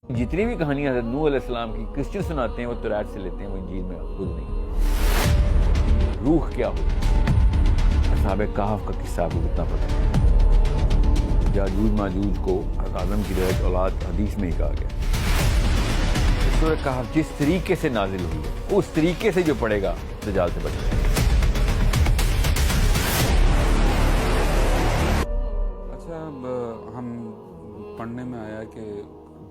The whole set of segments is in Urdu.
جتنی بھی کہانیاں حضرت نوح علیہ السلام کی کرسچن سناتے ہیں وہ توریت سے لیتے ہیں، وہ انجیل میں خود نہیں۔ روح کیا ہو، اصحاب کہف کا قصہ آپ کو کتنا پتہ ہے؟ یاجوج ماجوج کو آدم کی رہت اولاد حدیث میں ہی کہا گیا۔ سورہ کہف جس طریقے سے نازل ہوئی ہے اس طریقے سے جو پڑھے گا دجال سے بچ جائے گا۔ اچھا، ہم پڑھنے میں آیا کہ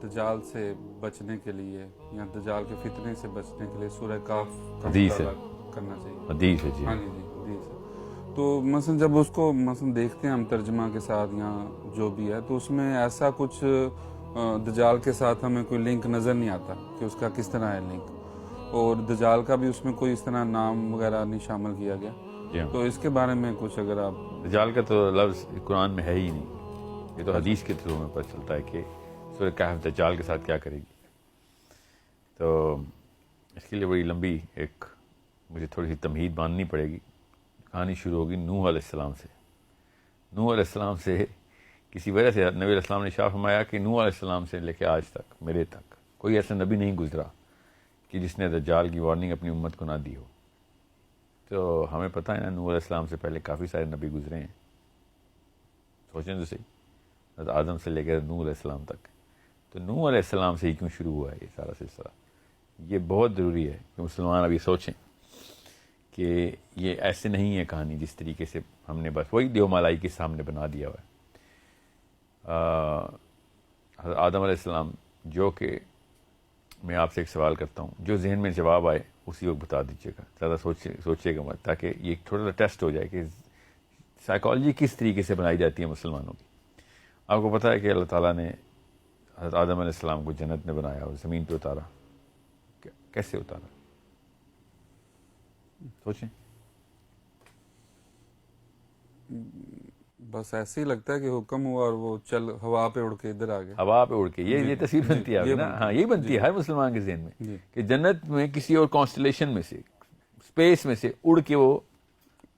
دجال سے بچنے کے لیے یا دجال کے فتنے سے بچنے کے لیے سورہ کہف کا حدیث ہے، مطالعہ کرنا چاہیے۔ حدیث ہے جی۔ ہاں جی حدیث ہے۔ تو مثلا جب اس کو مثلا دیکھتے ہیں ہم ترجمہ کے ساتھ یا جو بھی ہے، تو اس میں ایسا کچھ دجال کے ساتھ ہمیں کوئی لنک نظر نہیں آتا کہ اس کا کس طرح ہے لنک، اور دجال کا بھی اس میں کوئی اس طرح نام وغیرہ نہیں شامل کیا گیا۔ تو اس کے بارے میں کچھ اگر آپ… دجال کا تو لفظ قرآن میں ہے ہی نہیں، یہ تو حدیث کے تھرو میں پتہ چلتا ہے کہ سورہ کہف دجال کے ساتھ کیا کرے گی۔ تو اس کے لیے بڑی لمبی ایک مجھے تھوڑی سی تمہید باندھنی پڑے گی۔ کہانی شروع ہوگی نوح علیہ السلام سے۔ نوح علیہ السلام سے کسی وجہ سے نبی علیہ السلام نے ارشاد فرمایا کہ نوح علیہ السلام سے لے کے آج تک میرے تک کوئی ایسا نبی نہیں گزرا کہ جس نے دجال کی وارننگ اپنی امت کو نہ دی ہو۔ تو ہمیں پتہ ہے نا نوح علیہ السلام سے پہلے کافی سارے نبی گزرے ہیں، سوچیں تو صحیح، حضرت آدم سے لے کر نوح علیہ السلام تک۔ تو نوح علیہ السلام سے ہی کیوں شروع ہوا ہے یہ سارا سلسلہ؟ یہ بہت ضروری ہے کہ مسلمان ابھی سوچیں کہ یہ ایسے نہیں ہے کہانی جس طریقے سے ہم نے بس وہی دیو مالائی کے سامنے بنا دیا ہوا ہے۔ حضرت آدم علیہ السلام، جو کہ میں آپ سے ایک سوال کرتا ہوں، جو ذہن میں جواب آئے اسی وقت بتا دیجیے گا، زیادہ سوچیے گا مت، تاکہ یہ ایک تھوڑا سا ٹیسٹ ہو جائے کہ سائیکالوجی کس طریقے سے بنائی جاتی ہے مسلمانوں کی۔ آپ کو پتہ ہے کہ اللہ تعالیٰ نے حضرت آدم علیہ السلام کو جنت میں بنایا اور زمین پہ اتارا، کیسے اتارا؟ سوچیں۔ بس ایسے ہی لگتا ہے کہ حکم ہوا اور وہ چل ہوا پہ اڑ کے ادھر آ گیا۔ ہوا پہ اڑ کے یہ تصویر بنتی ہے نا، ہاں یہی بنتی ہے ہر مسلمان کے ذہن میں کہ جنت میں کسی اور کانسٹلیشن میں سے، اسپیس میں سے اڑ کے وہ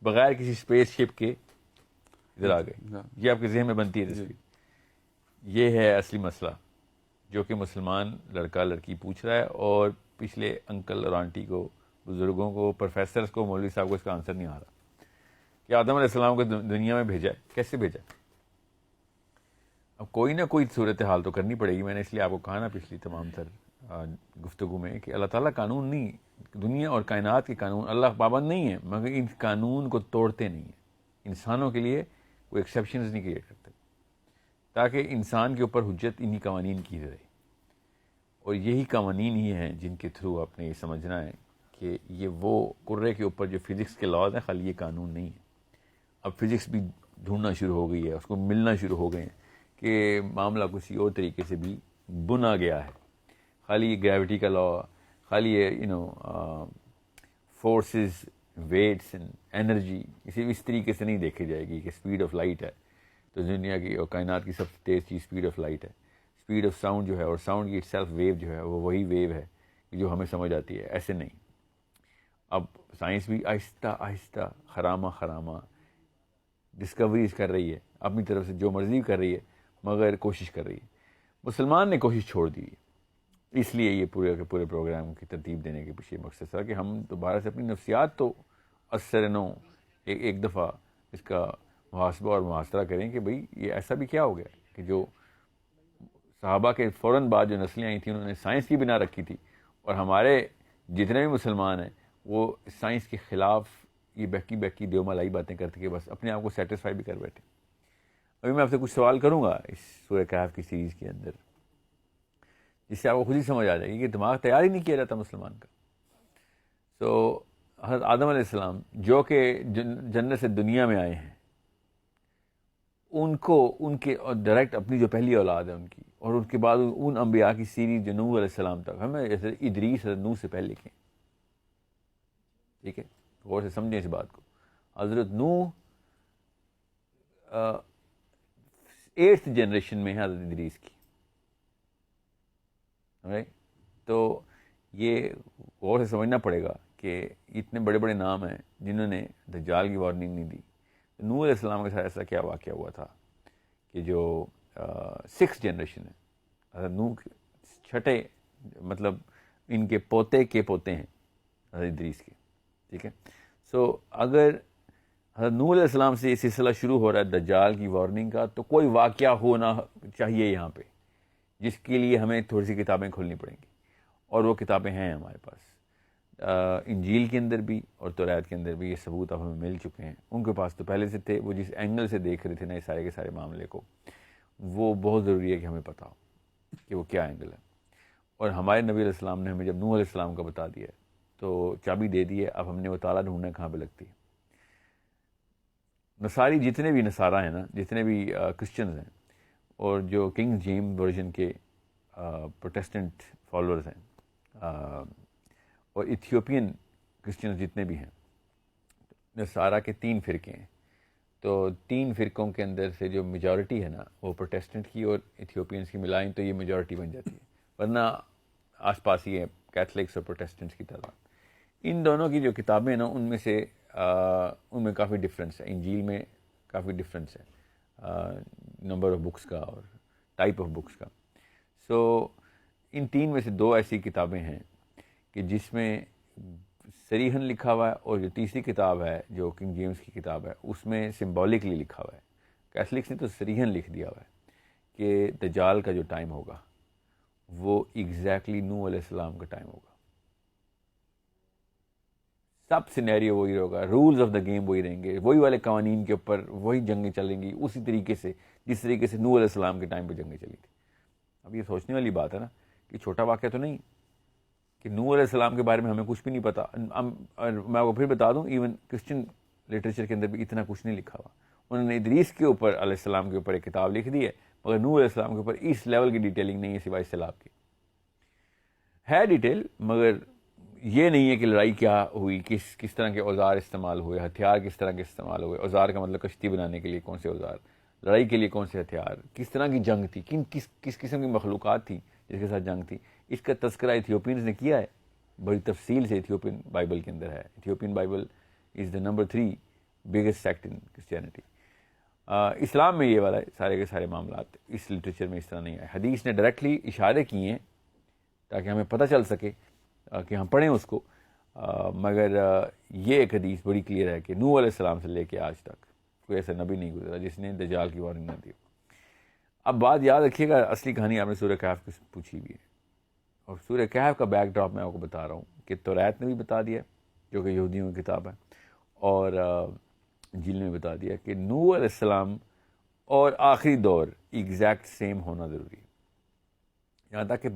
بغیر کسی اسپیس شپ کے ادھر آ گئے۔ یہ آپ کے ذہن میں بنتی ہے تصویر۔ یہ ہے اصلی مسئلہ جو کہ مسلمان لڑکا لڑکی پوچھ رہا ہے، اور پچھلے انکل اور آنٹی کو، بزرگوں کو، پروفیسرز کو، مولوی صاحب کو اس کا آنسر نہیں آ رہا کہ آدم علیہ السلام کو دنیا میں بھیجا ہے، کیسے بھیجا؟ اب کوئی نہ کوئی صورتحال تو کرنی پڑے گی۔ میں نے اس لیے آپ کو کہا نا پچھلی تمام تر گفتگو میں کہ اللہ تعالیٰ قانون نہیں، دنیا اور کائنات کے قانون اللہ پابند نہیں ہے، مگر ان قانون کو توڑتے نہیں ہیں۔ انسانوں کے لیے کوئی ایکسیپشنز نہیں کریٹ کرتے تاکہ انسان کے اوپر حجت انہی قوانین کی رہے، اور یہی قوانین ہی ہیں جن کے تھرو آپ نے یہ سمجھنا ہے کہ یہ وہ کرے کے اوپر جو فزکس کے لاز ہیں، خالی یہ قانون نہیں ہے۔ اب فزکس بھی ڈھونڈنا شروع ہو گئی ہے، اس کو ملنا شروع ہو گئے ہیں کہ معاملہ کسی اور طریقے سے بھی بنا گیا ہے۔ خالی یہ گریوٹی کا لا، خالی یہ فورسز، ویٹس اینڈ انرجی اس طریقے سے نہیں دیکھی جائے گی کہ اسپیڈ آف لائٹ ہے تو دنیا کی اور کائنات کی سب سے تیز چیز اسپیڈ آف لائٹ ہے، اسپیڈ آف ساؤنڈ جو ہے، اور ساؤنڈ کی سیلف ویو جو ہے وہ وہی ویو ہے جو ہمیں سمجھ آتی ہے، ایسے نہیں۔ اب سائنس بھی آہستہ آہستہ خرامہ خرامہ ڈسکوریز کر رہی ہے، اپنی طرف سے جو مرضی کر رہی ہے، مگر کوشش کر رہی ہے۔ مسلمان نے کوشش چھوڑ دی ہے، اس لیے یہ پورے کے پورے پروگرام کی ترتیب دینے کے پیچھے مقصد تھا کہ ہم دوبارہ سے اپنی نفسیات تو اثر نو ایک دفعہ اس کا محاسبہ اور محاصرہ کریں کہ بھئی یہ ایسا بھی کیا ہو گیا کہ جو صحابہ کے فوراً بعد جو نسلیں آئی تھیں انہوں نے سائنس کی بنا رکھی تھی، اور ہمارے جتنے بھی مسلمان ہیں وہ سائنس کے خلاف یہ بہکی دیو مالائی باتیں کرتے کہ بس اپنے آپ کو سیٹسفائی بھی کر بیٹھے۔ ابھی میں آپ سے کچھ سوال کروں گا اس سورہ کہف کی سیریز کے اندر، جس سے آپ کو خود ہی سمجھ آ جائے گی کہ دماغ تیار ہی نہیں کیا جاتا مسلمان کا۔ تو حضرت آدم علیہ السلام جو کہ جنت سے دنیا میں آئے ہیں، ان کو ان کے ڈائریکٹ اپنی جو پہلی اولاد ہے ان کی، اور ان کے بعد ان انبیاء کی سیریز جو نوح علیہ السلام تک، ہمیں جیسے ادریس حضرت نوح سے پہلے لکھیں، ٹھیک ہے، غور سے سمجھیں اس بات کو۔ حضرت نوح 8th جنریشن میں ہے حضرت ادریس کی، تو یہ غور سے سمجھنا پڑے گا کہ اتنے بڑے بڑے نام ہیں جنہوں نے دجال کی وارننگ نہیں دی۔ نوح علیہ السلام کے ساتھ ایسا کیا واقعہ ہوا تھا کہ جو 6th جنریشن ہے، حضرت نوح چھٹے مطلب ان کے پوتے کے پوتے ہیں حضرت ادریس کے. ٹھیک ہے. سو اگر حضرت نوح علیہ السلام سے یہ سلسلہ شروع ہو رہا ہے دجال کی وارننگ کا, تو کوئی واقعہ ہونا چاہیے یہاں پہ جس کے لیے ہمیں تھوڑی سی کتابیں کھولنی پڑیں گی, اور وہ کتابیں ہیں ہمارے پاس. انجیل کے اندر بھی اور توریت کے اندر بھی یہ ثبوت اب ہمیں مل چکے ہیں. ان کے پاس تو پہلے سے تھے, وہ جس اینگل سے دیکھ رہے تھے نا یہ سارے کے سارے معاملے کو, وہ بہت ضروری ہے کہ ہمیں پتہ ہو کہ وہ کیا اینگل ہے. اور ہمارے نبی علیہ السلام نے ہمیں جب نوح علیہ السلام کا بتا دیا ہے تو چابی دے دی ہے, اب ہم نے وہ تالا ڈھونڈنا کہاں پہ لگتی ہے. نصاری جتنے بھی نصارہ ہیں نا, جتنے بھی کرسچنز ہیں, اور جو کنگ جیم ورژن کے پروٹیسٹنٹ فالورز ہیں, اور ایتھیوپین کرسچنز جتنے بھی ہیں, نصارہ کے 3 فرقے ہیں. تو 3 فرقوں کے اندر سے جو میجورٹی ہے نا وہ پروٹیسٹنٹ کی اور ایتھیوپینس کی ملائیں تو یہ میجورٹی بن جاتی ہے, ورنہ آس پاس ہی ہے کیتھلکس اور پروٹیسٹنٹس کی تعداد. ان دونوں کی جو کتابیں ہیں نا ان میں سے ان میں کافی ڈفرینس ہے. انجیل میں کافی ڈفرینس ہے نمبر آف بکس کا اور ٹائپ آف بکس کا. سو ان 3 میں سے 2 ایسی کتابیں ہیں کہ جس میں صریحاً لکھا ہوا ہے, اور جو تیسری کتاب ہے جو کنگ جیمز کی کتاب ہے اس میں سمبولکلی لکھا ہوا ہے. کیتھلکس نے تو صریحاً لکھ دیا ہوا ہے کہ دجال کا جو ٹائم ہوگا وہ ایگزیکٹلی نوح علیہ السلام کا ٹائم ہوگا. سب سینیریو وہی ہوگا, رولز آف دا گیم وہی رہیں گے, وہی والے قوانین کے اوپر وہی جنگیں چلیں گی اسی طریقے سے جس طریقے سے نوح علیہ السلام کے ٹائم پہ جنگیں چلی تھی. اب یہ سوچنے والی بات ہے نا کہ چھوٹا واقعہ تو نہیں کہ نوح علیہ السلام کے بارے میں ہمیں کچھ بھی نہیں پتا. میں آپ کو پھر بتا دوں, ایون کرسچن لٹریچر کے اندر بھی اتنا کچھ نہیں لکھا ہوا. انہوں نے ادریس کے اوپر علیہ السلام کے اوپر ایک کتاب لکھ دی ہے, مگر نوح علیہ السلام کے اوپر اس لیول کی ڈیٹیلنگ نہیں ہے سوائے سیلاب کی. ہے ڈیٹیل, مگر یہ نہیں ہے کہ لڑائی کیا ہوئی, کس طرح کے اوزار استعمال ہوئے, ہتھیار کس طرح کے استعمال ہوئے. اوزار کا مطلب کشتی بنانے کے لیے کون سے اوزار, لڑائی کے لیے کون سے ہتھیار, کس طرح کی جنگ تھی, کس قسم کی مخلوقات تھیں جس کے ساتھ جنگ تھی. اس کا تذکرہ ایتھیوپینز نے کیا ہے بڑی تفصیل سے. ایتھیوپین بائبل کے اندر ہے. Ethiopian Bible is the number 3 biggest sect in Christianity. اسلام میں یہ والا سارے کے سارے معاملات اس لٹریچر میں اس طرح نہیں آئے. حدیث نے ڈائریکٹلی اشارے کیے ہیں تاکہ ہمیں پتہ چل سکے کہ ہم پڑھیں اس کو, مگر یہ ایک حدیث بڑی کلیئر ہے کہ نوح علیہ السلام سے لے کے آج تک کوئی ایسا نبی نہیں گزرا جس نے دجال کی وارننگ نہ دی. اب بات یاد رکھیے گا, اصلی کہانی آپ نے سورہ کہف کی پوچھی بھی ہے, اور سورہ کہف کا بیک ڈراپ میں آپ کو بتا رہا ہوں کہ توریت نے بھی بتا دیا جو کہ یہودیوں کی کتاب ہے, اور انجیل نے بتا دیا کہ نوح علیہ السلام اور آخری دور ایگزیکٹ سیم ہونا ضروری ہے. یہاں تک کہ